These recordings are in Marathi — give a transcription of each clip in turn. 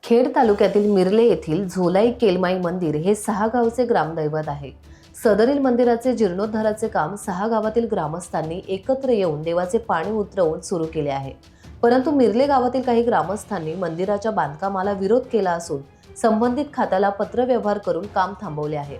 खेड तालुक्यातील मिरले येथील झोलाई केलमाई मंदिर हे 6 गावचे ग्रामदैवत आहे। सदरील मंदिराचे जीर्णोद्धाराचे काम 6 गावातील ग्रामस्थांनी एकत्र येऊन देवाचे पाणी उतरवून सुरू केले आहे। परंतु मिरले गावातील काही ग्रामस्थांनी मंदिराच्या बांधकामाला विरोध केला असून संबंधित खात्याला पत्रव्यवहार करून काम थांबवले आहे।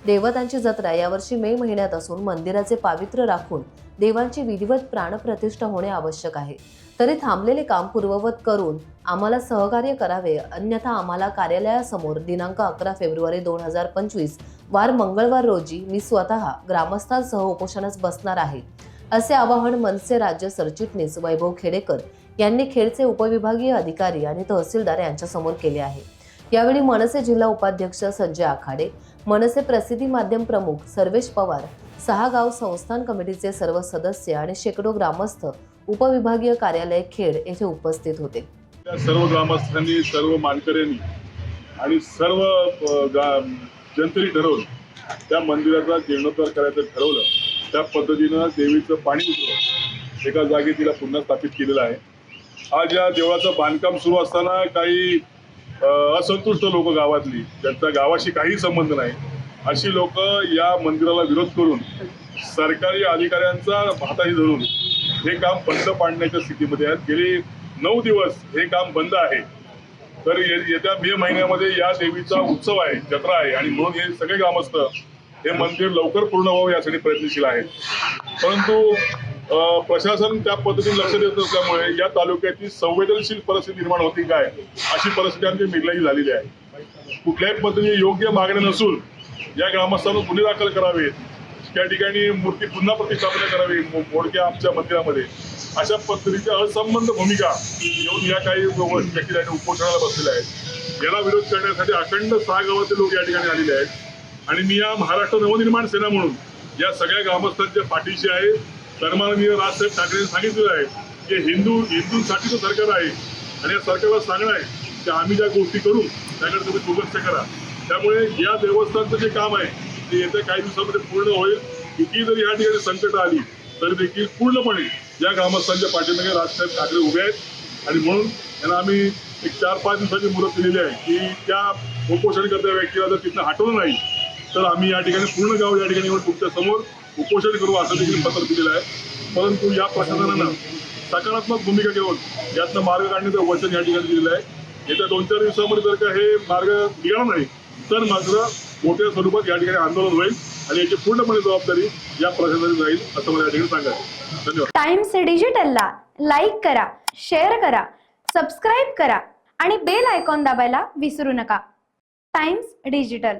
देवतांची जत्रा यावर्षी मे महिन्यात असून मंदिराचे पावित्र्य राखून देवांची विधिवत प्राणप्रतिष्ठा होणे आवश्यक आहे। तरी थांबलेले काम पूर्ववत करून आम्हाला सहकार्य करावे, अन्यथा आम्हाला कार्यालयासमोर दिनांक 11 फेब्रुवारी 2025 वार मंगळवार रोजी मी स्वतः ग्रामस्थांसह उपोषणास बसणार आहे, असे आवाहन मनसे राज्य सरचिटणीस वैभव खेडेकर यांनी खेडचे उपविभागीय अधिकारी आणि तहसीलदार यांच्यासमोर केले आहे। यावेळी मनसे जिल्हा उपाध्यक्ष संजय आखाडे, मनसे प्रसिद्धी माध्यम प्रमुख सर्वेश पवार, 6 गाव संस्थान कमिटीचे सर्व सदस्य आणि शेकडो ग्रामस्थ उपविभागीय कार्यालय खेड येथे उपस्थित होते। सर्व ग्रामस्थांनी, सर्व मानकऱ्यांनी आणि सर्व जनतेने ठरवलं त्या मंदिराचा जीर्णोद्धार करायचं ठरवलं। त्या पद्धतीनं देवीचं पाणी उतरवून एका जागी तिला पुन्हा स्थापित केलेलं आहे। आज या देवळाचं बांधकाम सुरू असताना काही असंतुष्ट लोक गावातली, त्यांचा गावाशी काही संबंध नाही अशी लोक या मंदिराला विरोध करून सरकारी अधिकाऱ्यांचा हाताशी धरून हे काम बंद पाडण्याच्या स्थितीमध्ये आहेत। गेली 9 दिवस हे काम बंद आहे। तर येत्या मे महिन्यामध्ये या देवीचा उत्सव आहे, जत्रा आहे आणि म्हणून हे सगळे ग्रामस्थ हे मंदिर लवकर पूर्ण व्हावं यासाठी प्रयत्नशील आहेत। परंतु प्रशासन त्या पद्धतीने लक्ष देत नसल्यामुळे या तालुक्याची संवेदनशील परिस्थिती निर्माण होती काय अशी परिस्थिती आमची मिरलेली झालेली आहे। कुठल्याही पद्धतीने योग्य मागण्या नसून या ग्रामस्थांना गुन्हे दाखल करावेत, त्या ठिकाणी मूर्ती पुन्हा प्रतिष्ठापना करावी मोडक्या आमच्या मंदिरामध्ये, अशा पद्धतीच्या असंबद्ध भूमिका घेऊन या काही व्यक्ती उपोषणाला बसलेले आहेत। याला विरोध करण्यासाठी अखंड 6 गावाचे लोक या ठिकाणी आलेले आहेत आणि मी या महाराष्ट्र नवनिर्माण सेना म्हणून या सगळ्या ग्रामस्थांच्या पाठीशी आहे। सन्माननीय राजसाहेब ठाकरे सांगितलेलं आहे की हिंदूंसाठीचं सरकार आहे आणि या सरकारला सांगणं आहे की आम्ही ज्या गोष्टी करू त्याकडे तुम्ही दुर्लक्ष करा। त्यामुळे या देवस्थानचं जे काम आहे ते येत्या काही दिवसामध्ये पूर्ण होईल। किती जरी या ठिकाणी संकट आली तरी देखील पूर्णपणे या ग्रामस्थांच्या पाठीमागे राजसाहेब ठाकरे उभे आहेत आणि म्हणून त्यांना आम्ही एक 4-5 दिवसाची मुदत दिलेली आहे की त्या उपोषण करत्या व्यक्तीला जर तिथनं हटवलं नाही तर आम्ही या ठिकाणी पूर्ण गाव या ठिकाणी तुमच्या समोर उपोषण करू असं देखील पत्र दिलेलं आहे। परंतु या प्रशासनानं सकारात्मक भूमिका घेऊन यातनं मार्ग काढण्याचं वचन या ठिकाणी दिलेलं आहे। येत्या 2-4 दिवसामध्ये जर का हे मार्ग निघाला नाही तर मात्र मोठ्या स्वरूपात या ठिकाणी आंदोलन होईल आणि याची पूर्णपणे जबाबदारी या प्रशासनाने जाईल असं मला या ठिकाणी सांगायचं। धन्यवाद। टाइम्स डिजिटलला लाईक करा, शेअर करा, सबस्क्राईब करा आणि बेल आयकॉन दाबायला विसरू नका। Times digital.